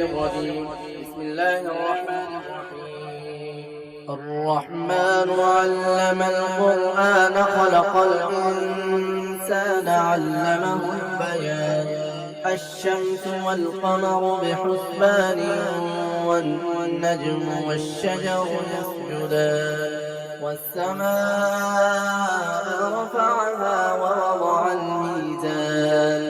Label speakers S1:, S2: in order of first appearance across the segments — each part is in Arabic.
S1: الرجيم. بسم الله الرحمن الرحيم. الرحمن علم القرآن خلق الإنسان علمه البيان. الشمس والقمر بحسبان والنجم والشجر يسجدان. والسماء رفعها ووضع الميزان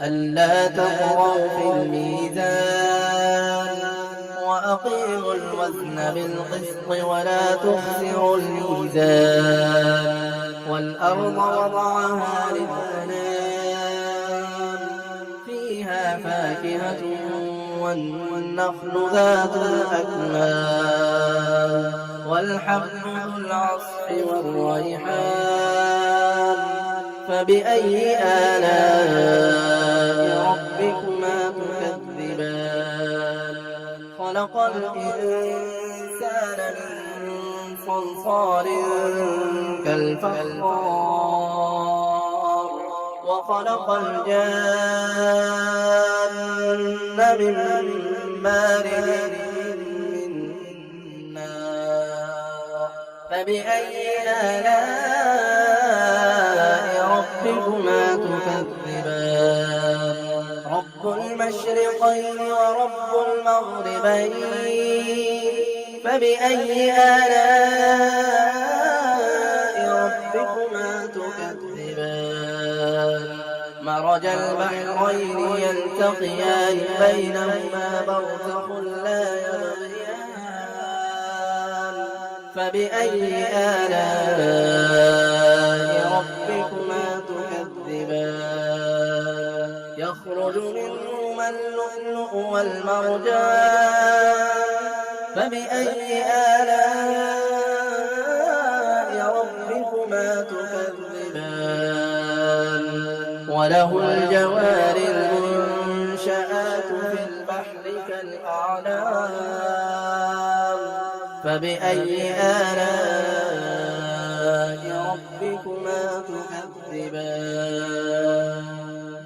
S1: ألا تطغوا في الميزان وأقيموا الوزن بالقسط ولا تخسروا الميزان. والأرض وضعها للأنام فيها فاكهة والنخل ذات الأكمام والحب ذو العصف والريحان. فبأي آلاء ربكما تكذبان. خلق الإنسان من صلصال كالفخار وخلق الجان من مارج من نار. فبأي آلاء ربكما تكذبان. رب المشرقين ورب المغربين. فبأي آلاء ربكما تكذبان. مرج البحرين يلتقيان بينهما برزخ لا يبغيان. فبأي آلاء ربكما تكذبان. يخرج منهما اللؤلؤ والمرجان. فبأي آلاء ربكما تكذبان. وله الجوار المنشآت في البحر كالأعلام. فبأي آلاء ربكما تكذبان.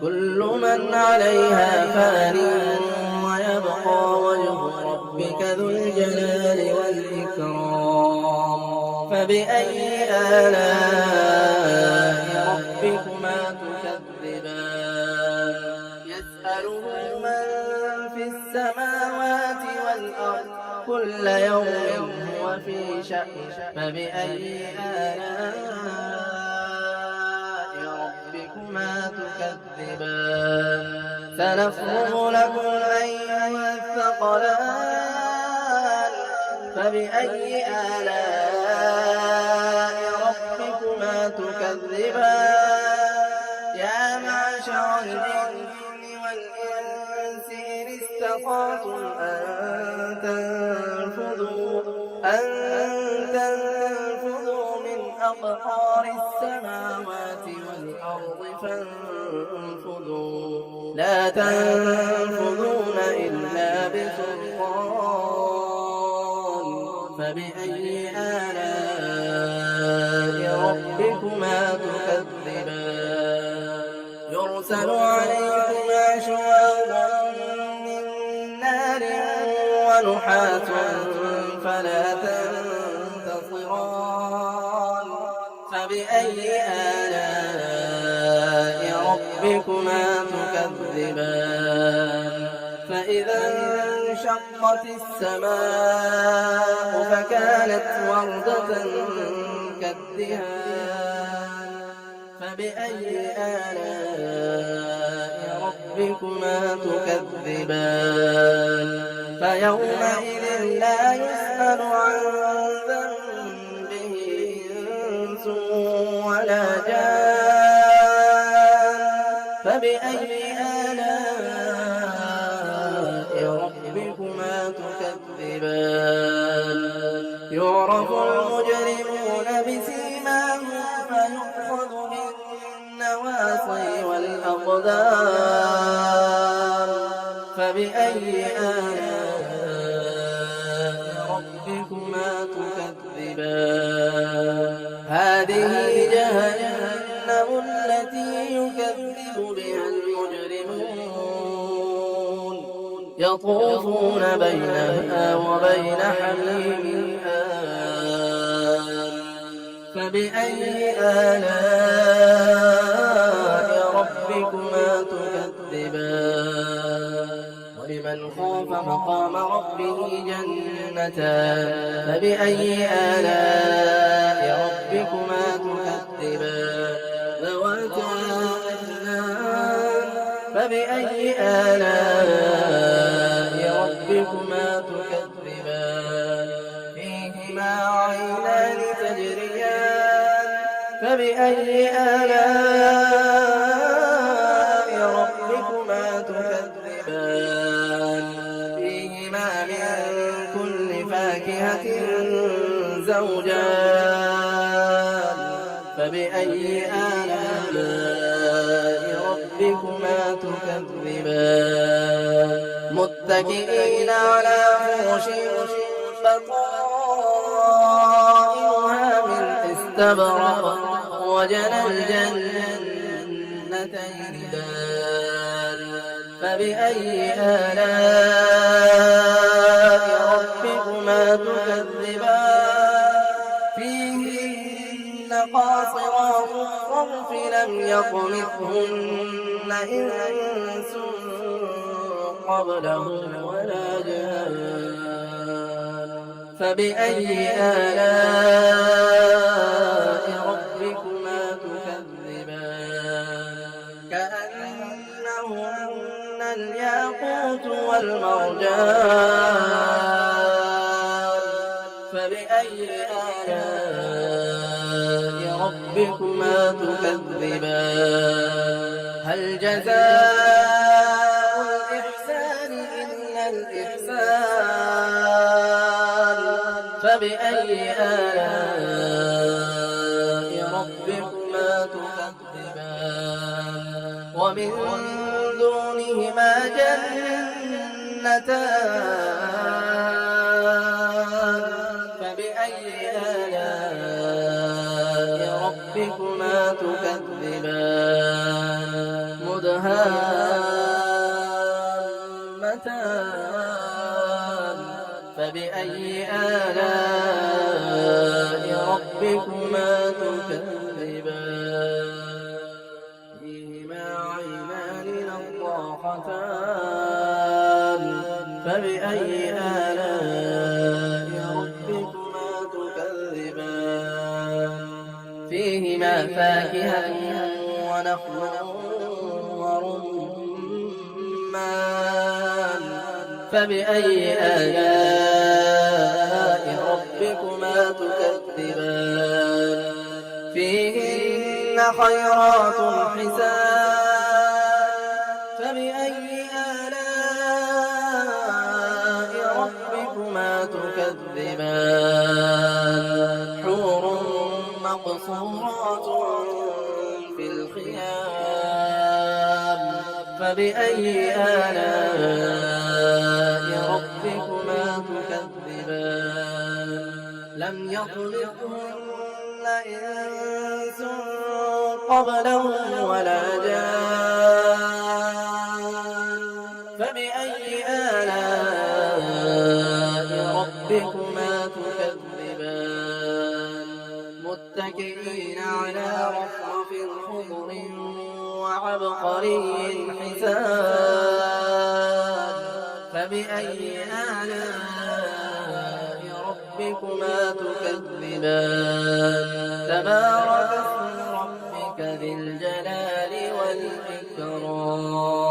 S1: كل من عليها فان ويبقى وجه ربك ذو الجلال والإكرام. فبأي آلاء ربكما تكذبان. يسأله من في السماوات والأرض كل يوم هو في شأن. فبأي آلاء ربكما تكذبان. سنفرغ لكم أيها الثقلان. فبأي آلاء ربكما تكذبان. يا معشر الجن والإنس إن استطعتم أن تنفذوا من أقطار السماوات والأرض فانفذوا لا تنفذون إلا بسلطان. فبأي آلاء ربكما تكذبان. يرسل عليكما شواظ من نار ونحاس فلا تنتصران. فبأي آلاء ربكما تكذبان. فإذا انشقت السماء فكانت وردة كالدهان. فبأي آلاء ربكما تكذبان. فيومئذ لا يسأل عن ذنبه إنس ولا جان. فبأي آلاء ربكما تكذبان. يعرف المجرمون بسيماهم فيؤخذ بالنواصي والأقدام. فبأي آلاء ربكما تكذبان. هذه جهنم التي يكذب بها المجرمون. يطوفون بينها وبين حميم آن فبأي آلاء ربكما تكذبان ولمن خاف مقام ربه جنتان فبأي آلاء ربكما تكذبان ذواتا أفنان فبأي آلاء ربكما تكذبان فيهما عينان تجريان فبأي آلاء ربكما تكذبان فيهما من كل فاكهة زوجان فبأي آلاء ربكما تكذبان متكئين على فرش بطائنها من استبرق وجنى الجنتين دان فبأي آلاء ربكما تكذبان فيهن قاصرات الطرف لم يطمثهن إنس قبلهم ولا جان فبأي آلاء ربكما تكذبان كأنهن الياقوت والمرجان فبأي آلاء ربكما تكذبان هل جزاء الإحسان إلا الإحسان فبأي آلاء ربكما تكذبان ومن دونهما جنتان فبأي آلاء ربكما تكذبان مدهامتان فبأي آلاء ربكما تكذبان فيهما عينان نضاختان فبأي آلاء ربكما تكذبان فيهما فاكهة ونخل ورمان فبأي آلاء ربكما تكذبان فيهن خيرات حسان فبأي آلاء ربكما تكذبان حور مقصورات في الخيام فبأي آلاء ربكما تكذبان لم يطمثهن إنس قبلهم ولا جان فبأي آلاء ربكما تكذبان متكئين على رفرف خضر وعبقري حسان فبأي آلاء ربكما تكذبان تبارك اسم ربك ذي الجلال والإكرام